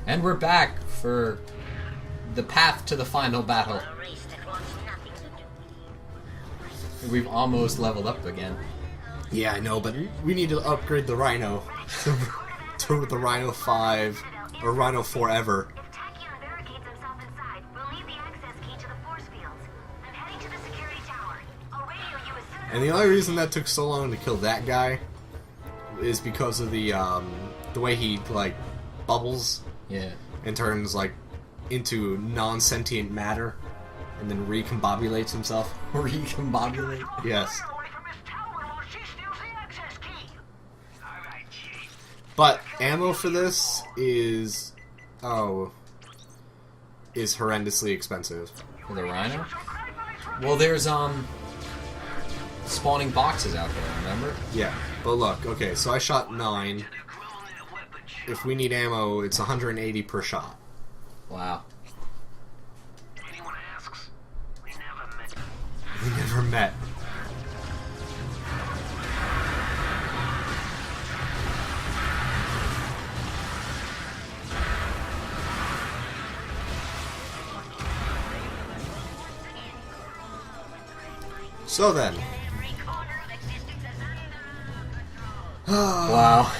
And we're back for the path to the final battle. We've almost leveled up again. Yeah, I know, but we need to upgrade the Rhino to the Rhino 5 or Rhino Forever. And the only reason that took so long to kill that guy is because of the way he like bubbles, yeah, and turns like into non-sentient matter, and then recombobulates himself. Recombobulate? Yes. But ammo for this is horrendously expensive. For the Rhino? Well, there's spawning boxes out there, remember? Yeah, but look, okay, so I shot 9. If we need ammo, it's 180 per shot. Wow. Anyone asks, we never met. We never met. So then. Wow.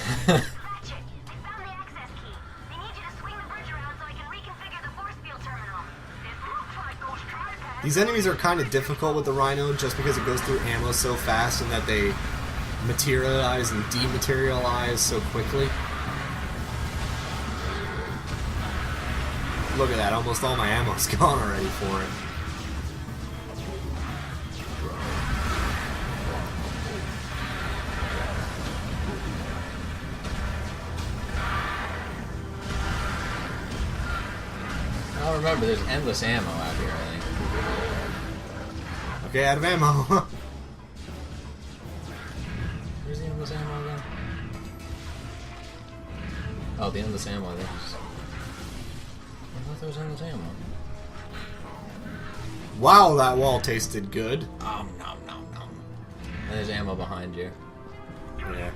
These enemies are kind of difficult with the Rhino just because it goes through ammo so fast and that they materialize and dematerialize so quickly. Look at that, almost all my ammo's gone already for it. Now remember, there's endless ammo out here, I think. Okay, out of ammo. Where's the endless ammo again? Oh, the endless ammo, I think. I thought there was endless ammo. Wow, that wall tasted good. Nom nom nom nom. And there's ammo behind you. Yeah.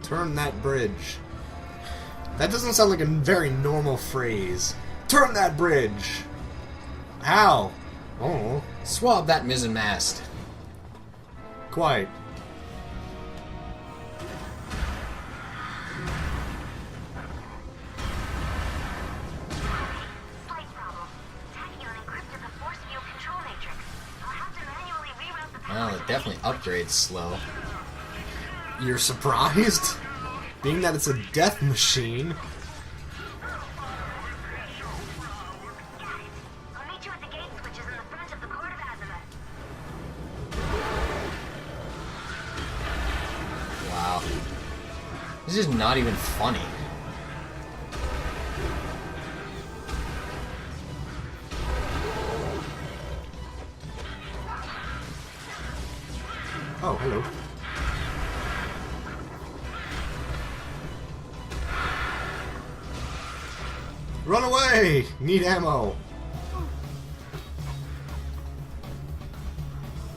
Turn that bridge. That doesn't sound like a very normal phrase. Turn that bridge! How? Oh. Swab that mizzen mast. Quite. Well, it definitely upgrades slow. You're surprised? Being that it's a death machine. Wow. This is not even funny. Oh, hello. Run away! Need ammo!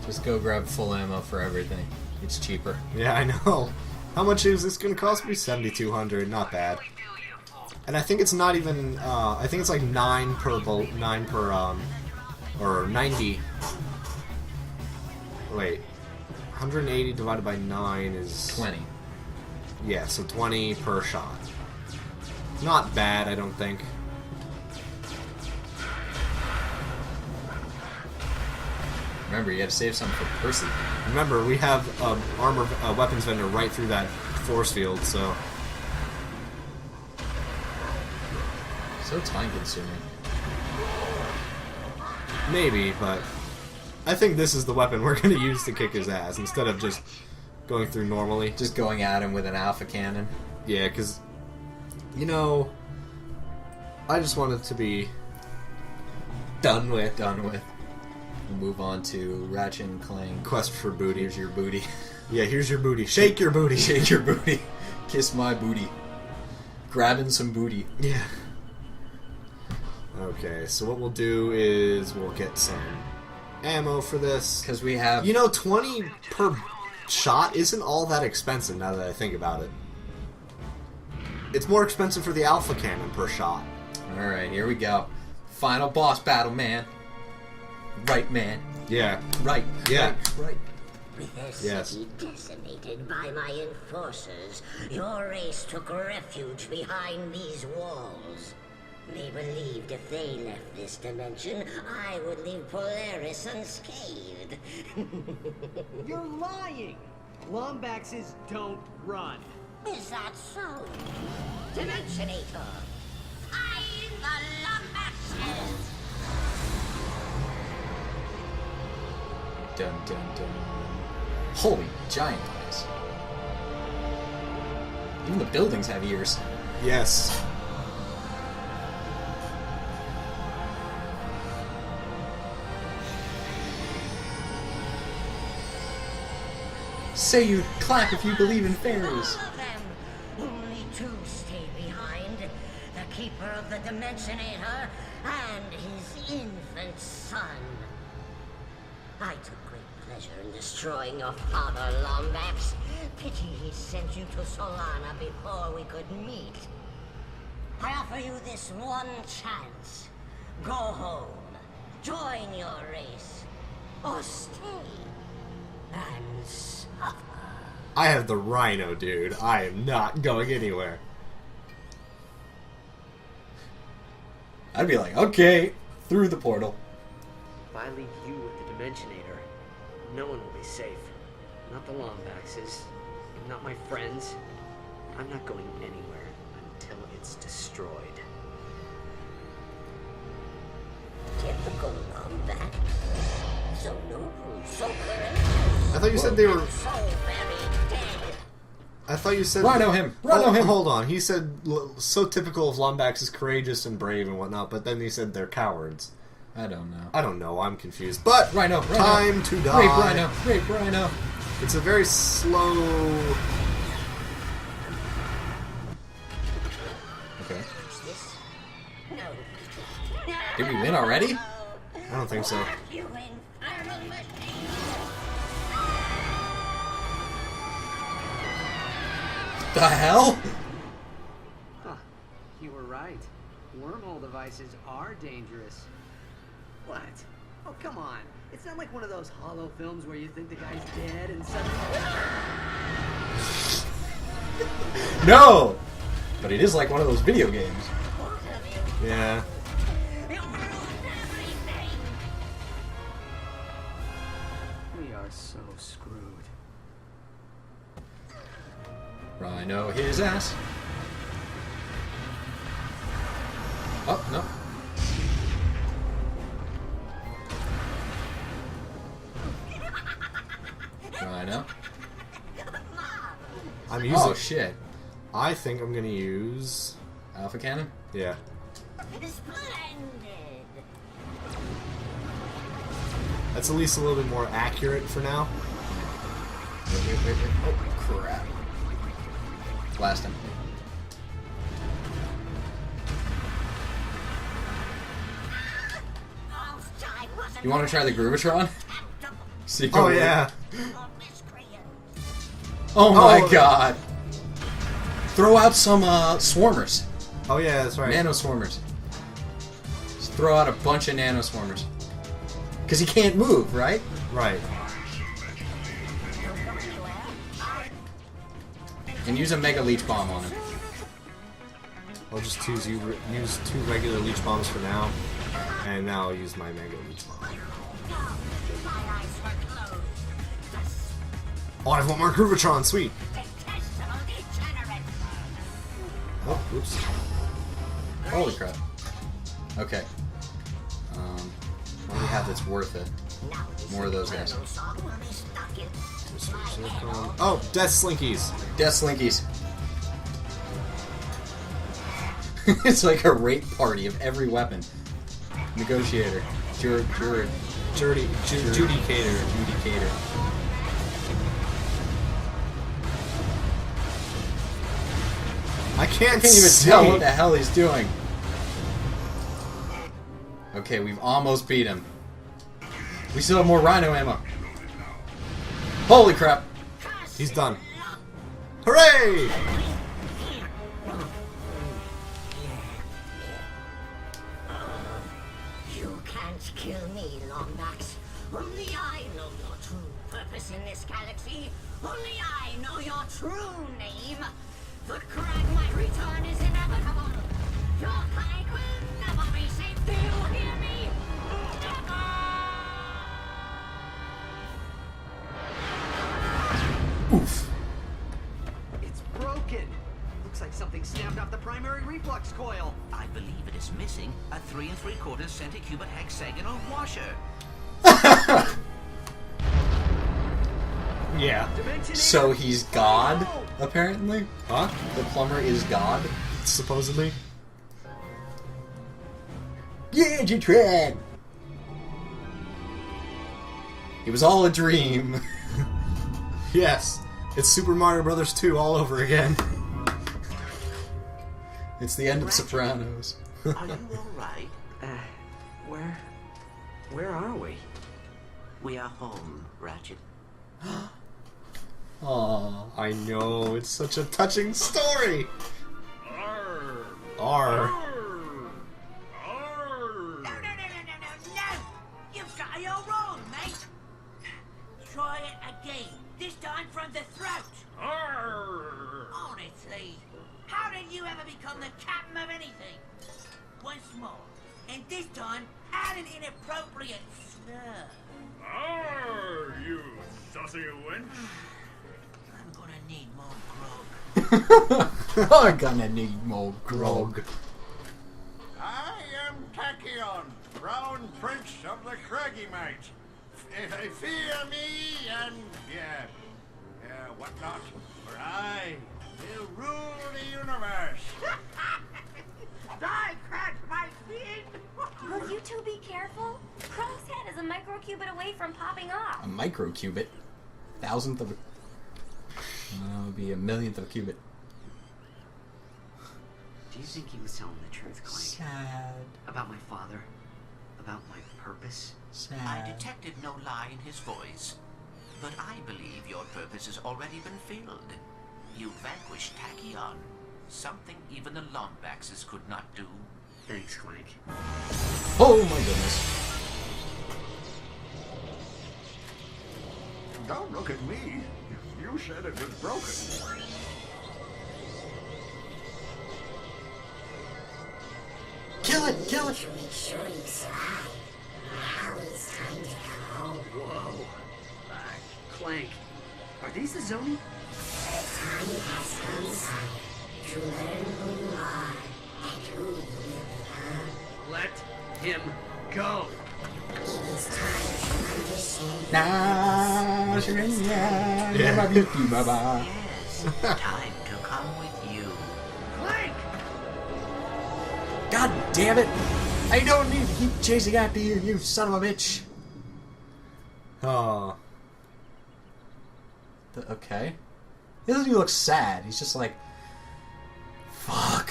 Just go grab full ammo for everything. It's cheaper. Yeah, I know. How much is this gonna cost me? 7,200. Not bad. And I think it's not even. I think it's like 9 per bolt, 9 per or 90. Wait, 180 divided by 9 is 20. Yeah, so 20 per shot. Not bad, I don't think. Remember, you gotta save some for Percy. Remember, we have armor weapons vendor right through that force field, so. So time consuming. Maybe, but I think this is the weapon we're going to use to kick his ass instead of just going through normally. Just going at him with an alpha cannon. Yeah, because, you know, I just want it to be done with. Done with. We'll move on to Ratchet and Clank. Quest for booty. Here's your booty. Yeah, here's your booty. Shake your booty. Shake your booty. Kiss my booty. Grabbing some booty. Yeah. Okay, so what we'll do is we'll get some ammo for this. Because we have... You know, 20 per shot isn't all that expensive now that I think about it. It's more expensive for the alpha cannon per shot. Alright, here we go. Final boss battle, man. Right, man. Yeah. Right. Yeah. Right. With their Yes. city decimated by my enforcers, your race took refuge behind these walls. They believed if they left this dimension, I would leave Polaris unscathed. You're lying! Lombaxes don't run. Is that so? Dimensionator! Find the Lombaxes! Dun dun dun. Holy giant eyes. Even the buildings have ears. Yes. Say you clap if you believe in All fairies. of them! Only two stayed behind. The Keeper of the Dimensionator and his infant son. I took great pleasure in destroying your father, Lombax. Pity he sent you to Solana before we could meet. I offer you this one chance. Go home, join your race, or stay and suffer. I have the Rhino, dude. I am not going anywhere. I'd be like, okay, through the portal. If I leave you with the Dimensionator, no one will be safe. Not the Lombaxes, not my friends. I'm not going anywhere until it's destroyed. Typical Lombax. So noble, so courageous. I thought you said they were... So very dead. I thought you said... Rhino him! Rhino him! Hold on. He said, so typical of Lombax is courageous and brave and whatnot, but then he said they're cowards. I don't know. I don't know. I'm confused. But, Rhino! time to die. Rape Rhino! Rape Rhino! It's a very slow... Okay. This? No. Did we win already? I don't think so. You infernal machine! The hell? Huh. You were right. Wormhole devices are dangerous. What? Oh, come on. It's not like one of those hollow films where you think the guy's dead and suddenly... No! But it is like one of those video games. Yeah. You ruined everything! We are so screwed. Rhino his ass. Oh, no. Rhino. I'm using... Oh, shit. I think I'm gonna use... Alpha cannon? Yeah. Splendid! That's at least a little bit more accurate for now. Wait. Oh, crap. Blast him. You want to try the Groovatron? See Oh, yeah. Oh my Oh. god! Throw out some swarmers. Oh, yeah, that's right. Nano swarmers. Just throw out a bunch of nano swarmers. Because he can't move, right? Right. And use a Mega Leech Bomb on him. I'll just use two regular leech bombs for now, and now I'll use my mega leech bomb. Oh, I have one more Groovatron, sweet! Oh, oops. Holy crap. Okay. What do we have that's worth it? More of those guys. Oh, Death Slinkies! Death Slinkies. It's like a rape party of every weapon. Negotiator. Judicator. Judicator. I can't I can't even see. tell what the hell he's doing. Okay, we've almost beat him. We still have more Rhino ammo. Holy crap! He's done. Hooray! You can't kill me, Longbacks. Only I know your true purpose in this galaxy. Only I know your true name. The Cragmite return is inevitable. Your kind will never be safe. Do you hear me? Oof. It's broken. Looks like something snapped off the primary reflux coil. I believe it is missing a 3 3/4 centicubic hexagonal washer. Yeah. So he's God, apparently? Huh? The plumber is God? Supposedly. Yeah, you tried! It was all a dream. Yes. It's Super Mario Brothers 2 all over again. It's the end of Sopranos. Are you alright? Where are we? We are home, Ratchet. Aww. I know, it's such a touching story! R. No! You've got it all wrong, mate. Try it again. This time from the throat. Honestly, how did you ever become the captain of anything? Once more, and this time add an inappropriate slur. You saucy wench. I'm gonna need more grog. I'm gonna need more grog. I am Tachyon, Crown Prince of the Cragmite. Fear me and whatnot, for I will rule the universe. Die, Cragmite fiend! Will you two be careful? Crow's head is a microcubit away from popping off. A microcubit? Thousandth of a... That would be a millionth of a cubit. Do you think he was telling the truth, Clank? Sad. About my father? About my purpose? Sad. I detected no lie in his voice, but I believe your purpose has already been filled. You vanquished Tachyon, something even the Lombaxes could not do. Thanks, Clank. Oh my goodness. Don't look at me. You said it was broken. Kill it! Kill it! Make sure you survive. Now it's time to go home. Whoa. Clank, are these the Zoni? The time has come, son, to learn who you are and who you will become. Let him go. It is time to understand. Nah, Yes, time to come with you. Clank! God damn it! I don't need to keep chasing after you, you son of a bitch! Oh. Okay. He doesn't even look sad. He's just like, fuck.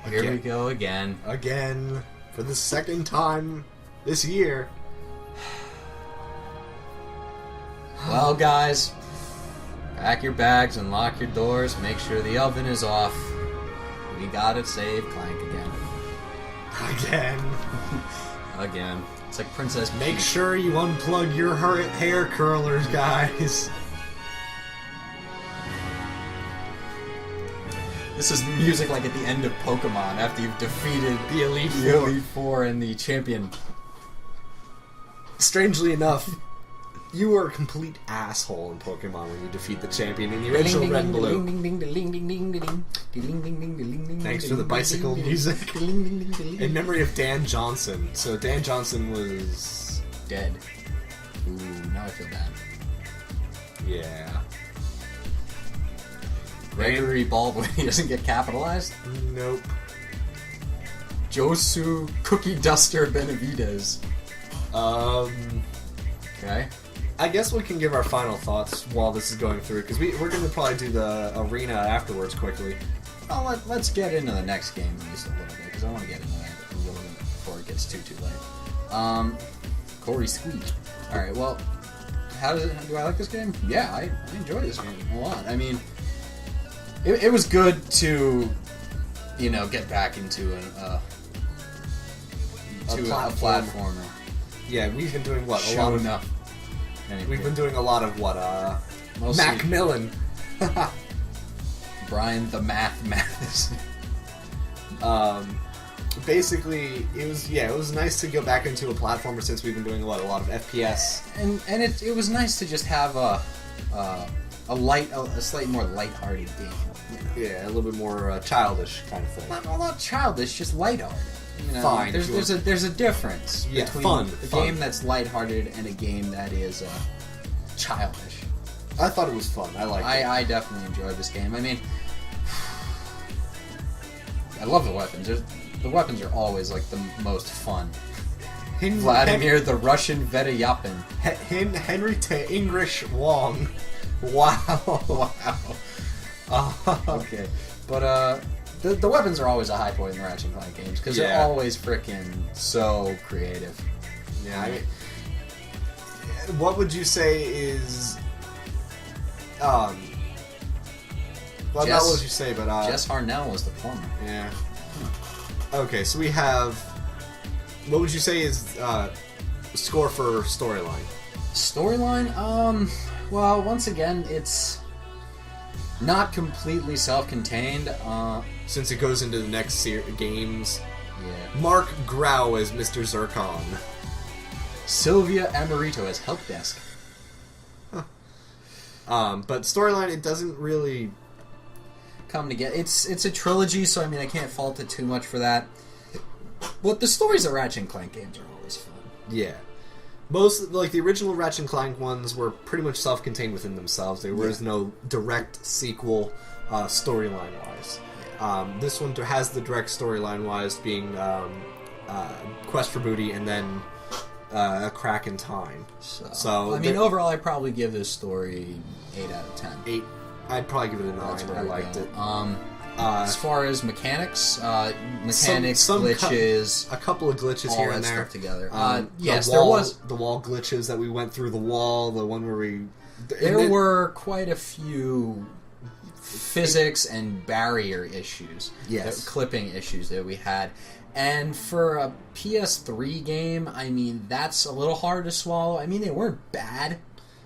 Here we Again. go again. Again. For the second time this year. Well, guys, pack your bags and lock your doors. Make sure the oven is off. We gotta save Clank again. Again. Again. It's like Princess Make Peach. sure you unplug your hair curlers, guys. This is music like at the end of Pokemon after you've defeated The Elite the Four. Elite Four and the champion. Strangely enough, you were a complete asshole in Pokemon when you defeat the champion in the original Red and Blue. Thanks for the bicycle music. In memory of Dan Johnson. So Dan Johnson was... Dead. Ooh, now I feel bad. yeah. Gregory Baldwin, he doesn't get capitalized. Nope. Josu Cookie Duster Benavides. Okay. I guess we can give our final thoughts while this is going through, because we're going to probably do the arena afterwards quickly. Well, let's get into the next game at least a little bit, because I want to get into that a little bit before it gets too late. Corey Squeak. Alright, well, do I like this game? Yeah, I enjoy this game a lot. I mean, it was good to, get back into a platformer. Yeah, we've been doing what? Show enough. We've been doing a lot of what? Mostly Macmillan. Brian the Matheson. Basically, it was nice to go back into a platformer since we've been doing a lot of FPS. And it was nice to just have a slightly more lighthearted game. Yeah, a little bit more childish kind of thing. Not childish, just lighthearted. Fine. There's a difference between a game that's lighthearted and a game that is childish. I thought it was fun. I liked it. I definitely enjoyed this game. I mean, I love the weapons. The weapons are always like the most fun. Vladimir the Russian Vedayapin. Henry to English Wong. Wow. Okay. But the weapons are always a high point in the Ratchet and Clank games because they're always freaking so creative. Yeah. I mean, what would you say is? Well, not what would you say, but Jess Harnell was the plumber. Yeah. Okay, so we have. What would you say is score for storyline? Storyline? Well, once again, it's not completely self-contained. Since it goes into the next games. Yeah. Mark Grau as Mr. Zircon. Sylvia Emerito as Help Desk. Huh. But storyline, it doesn't really come together. It's a trilogy, so I mean I can't fault it too much for that. But the stories of Ratchet and Clank games are always fun. Yeah. Most, like, the original Ratchet and Clank ones were pretty much self-contained within themselves. There was no direct sequel storyline-wise. Yeah. This one has the direct storyline-wise being Quest for Booty and then A Crack in Time. So I mean, overall, I'd probably give this story 8 out of 10. 8. I'd probably give it a 9. I liked it. As far as mechanics, glitches, a couple of glitches here and there. Stuff together. Yes, there was the wall glitches that we went through the wall. The one where there were quite a few physics and barrier issues. Yes, clipping issues that we had. And for a PS3 game, I mean, that's a little hard to swallow. I mean, they weren't bad.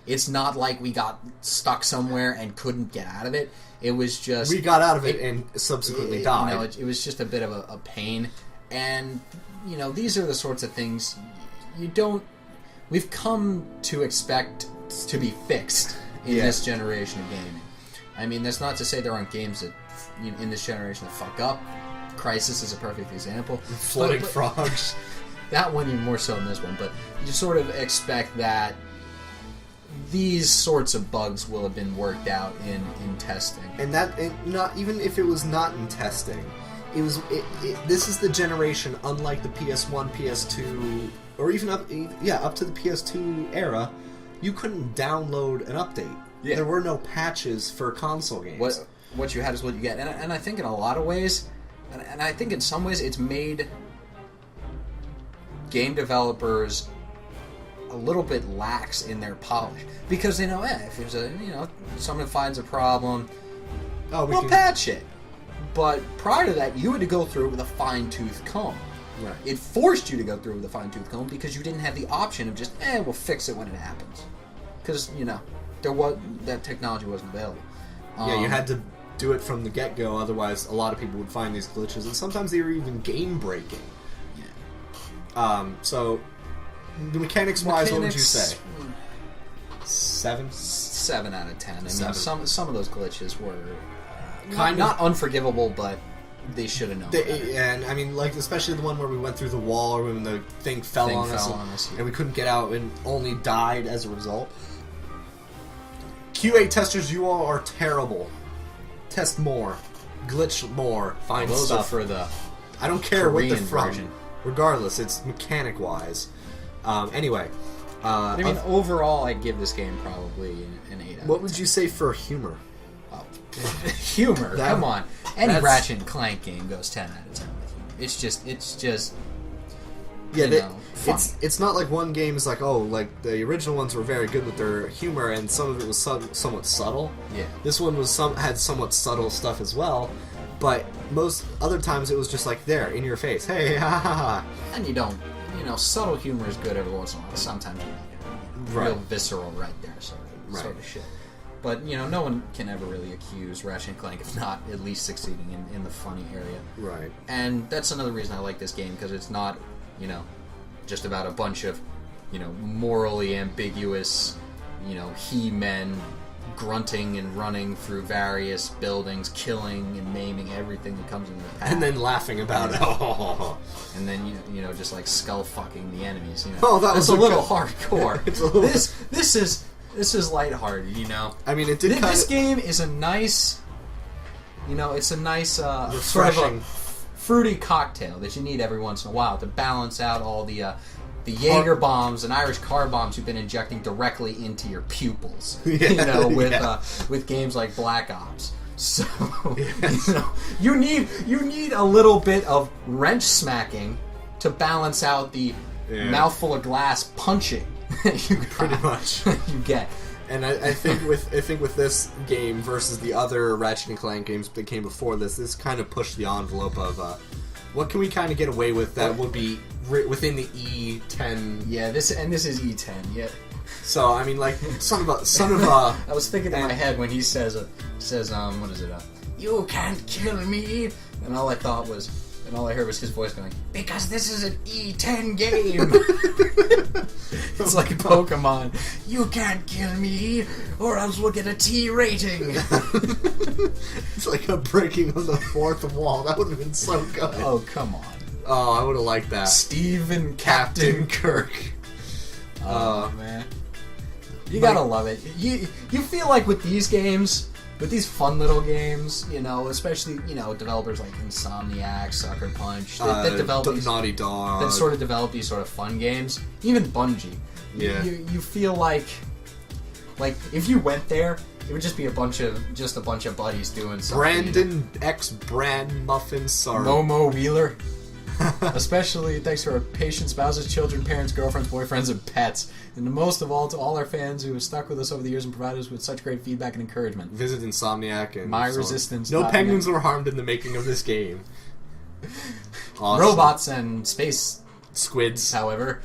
It's not like we got stuck somewhere and couldn't get out of it. It was just... We got out of it and subsequently died. It was just a bit of a pain. And, these are the sorts of things you don't... We've come to expect to be fixed in this generation of gaming. I mean, that's not to say there aren't games that, in this generation that fuck up. Crisis is a perfect example. Floating frogs. That one even more so than this one. But you sort of expect that these sorts of bugs will have been worked out in testing, and not even if it was not in testing, this is the generation, unlike the PS1, PS2, or even up to the PS2 era, you couldn't download an update. Yeah. There were no patches for console games. What you had is what you get, and I think in a lot of ways, and I think in some ways it's made game developers a little bit lax in their polish because they know if there's someone finds a problem, we'll patch it. But prior to that, you had to go through it with a fine-tooth comb. Right. It forced you to go through it with a fine-tooth comb because you didn't have the option of just we'll fix it when it happens, because that technology wasn't available. You had to do it from the get-go, otherwise a lot of people would find these glitches, and sometimes they were even game-breaking. Yeah. So. The mechanics-wise, what would you say? 7? 7 out of 10. I mean, some of those glitches were not unforgivable, but they should have known. And I mean, like especially the one where we went through the wall, or when the thing fell on us, and we couldn't get out, and only died as a result. QA testers, you all are terrible. Test more, glitch more, find those stuff. Are for the I don't care Korean what they're from. version. Regardless, it's mechanic-wise. Anyway. I mean, overall, I'd give this game probably an 8 out of 10. What would you say for humor? Oh, humor? Come on. Any Ratchet and Clank game goes 10 out of 10 with humor. It's just... Yeah, funny. it's not like one game is like, oh, like the original ones were very good with their humor, and some of it was somewhat subtle. Yeah. This one had somewhat subtle stuff as well, but most other times it was just like there in your face, hey, ha ha ha. And you don't, subtle humor is good every once in a while. Sometimes you need it. Right. Real visceral right there, sort of shit. But no one can ever really accuse Ratchet and Clank of not at least succeeding in the funny area. Right. And that's another reason I like this game, because it's not, just about a bunch of, morally ambiguous, he-men grunting and running through various buildings, killing and maiming everything that comes in their path. And then laughing about it. Oh. And then, just like skull fucking the enemies. Oh, that was a little good. hardcore. It's a little... This is lighthearted, I mean, it did This game is a nice, it's a nice sort of a fruity cocktail that you need every once in a while to balance out all the Jaeger bombs and Irish car bombs you've been injecting directly into your pupils. Yeah, with games like Black Ops. So you need a little bit of wrench smacking to balance out the mouthful of glass punching. Pretty much you get. And I think with this game versus the other Ratchet and Clank games that came before this kind of pushed the envelope of what can we kind of get away with that would be within the E10. Yeah, this is E10. Yeah. So I mean, like son of I was thinking in my head when he says what is it? You can't kill me, and all I heard was his voice going, because this is an E10 game. It's like Pokemon. You can't kill me, or else we'll get a T rating. It's like a breaking of the fourth wall. That would have been so good. Oh, come on. Oh, I would have liked that. Steve and Captain Kirk. Oh, man. You gotta love it. You feel like with these games... With these fun little games, especially, developers like Insomniac, Sucker Punch, that develop these... Naughty Dog. That sort of develop these sort of fun games. Even Bungie. Yeah. You feel like if you went there, it would just be a bunch of buddies doing something. Brandon X Brand Muffin, sorry. Momo Wheeler. Especially thanks to our patient spouses, children, parents, girlfriends, boyfriends, and pets. And most of all, to all our fans who have stuck with us over the years and provided us with such great feedback and encouragement. Visit Insomniac and MyResistance. No penguins were harmed in the making of this game. Awesome. Robots and space squids, however,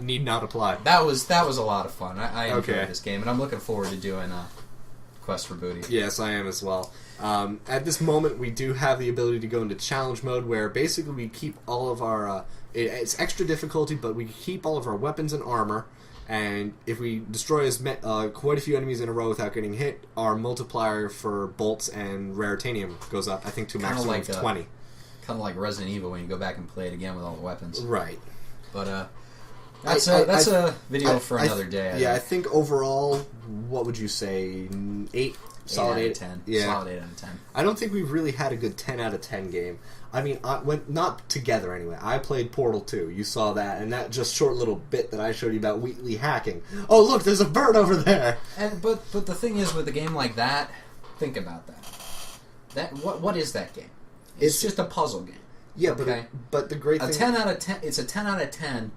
need not apply. That was a lot of fun. I enjoyed this game, and I'm looking forward to doing Quest for Booty. Yes, I am as well. At this moment, we do have the ability to go into challenge mode, where basically we keep all of our... it's extra difficulty, but we keep all of our weapons and armor, and if we destroy quite a few enemies in a row without getting hit, our multiplier for bolts and raritanium goes up, I think, to a maximum of 20. Kind of like Resident Evil when you go back and play it again with all the weapons. Right. But, that's a video for another day. I think overall, what would you say? 8? Solid 8 out of 10. Yeah. Solid 8 out of 10. I don't think we've really had a good 10 out of 10 game. I mean, not together anyway. I played Portal 2. You saw that, and that just short little bit that I showed you about Wheatley hacking. Oh, look, there's a bird over there. But the thing is, with a game like that, think about that. What is that game? It's just a puzzle game. Yeah, okay? but the great thing... It's a 10 out of 10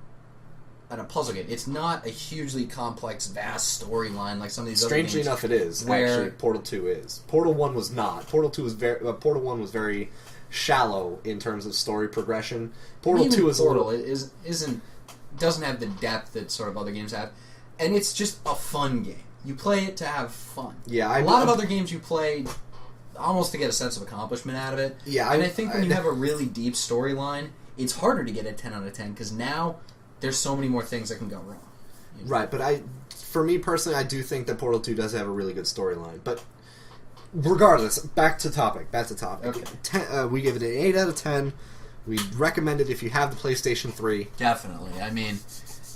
at a puzzle game. It's not a hugely complex, vast storyline like some of these other games. Strangely enough, it is. Actually, Portal 2 is. Portal 1 was not. Portal 1 was very shallow in terms of story progression. Portal 2 is Portal doesn't have the depth that sort of other games have, and it's just a fun game. You play it to have fun. Yeah, a lot of other games you play almost to get a sense of accomplishment out of it. Yeah, and I think when you have a really deep storyline, it's harder to get a 10 out of 10 because now there's so many more things that can go wrong. Right, but for me personally, I do think that Portal 2 does have a really good storyline. But regardless, back to topic. Okay. We give it an 8 out of 10. We recommend it if you have the PlayStation 3. Definitely. I mean,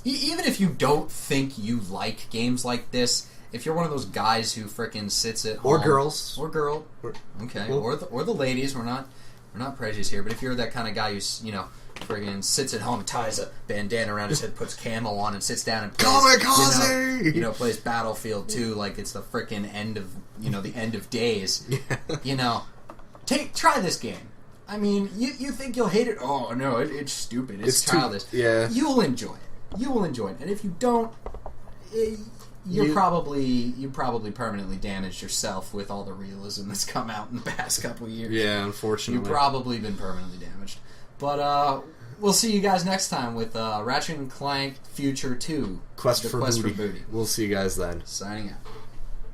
even if you don't think you like games like this, if you're one of those guys who frickin' sits at home... Or girls. Or girl. Okay. Well, or the ladies. We're not prejudiced here, but if you're that kind of guy who's, friggin' sits at home, ties a bandana around his head, puts camo on, and sits down and plays, plays Battlefield 2 like it's the frickin' end of, the end of days. Yeah. Try this game. I mean, you think you'll hate it? Oh no, it's stupid. It's childish. Yeah. You'll enjoy it. You will enjoy it, and if you don't, you probably permanently damaged yourself with all the realism that's come out in the past couple of years. Yeah, unfortunately, you've probably been permanently damaged. But we'll see you guys next time with Ratchet and Clank Future 2: Quest for Booty. Booty. We'll see you guys then. Signing out.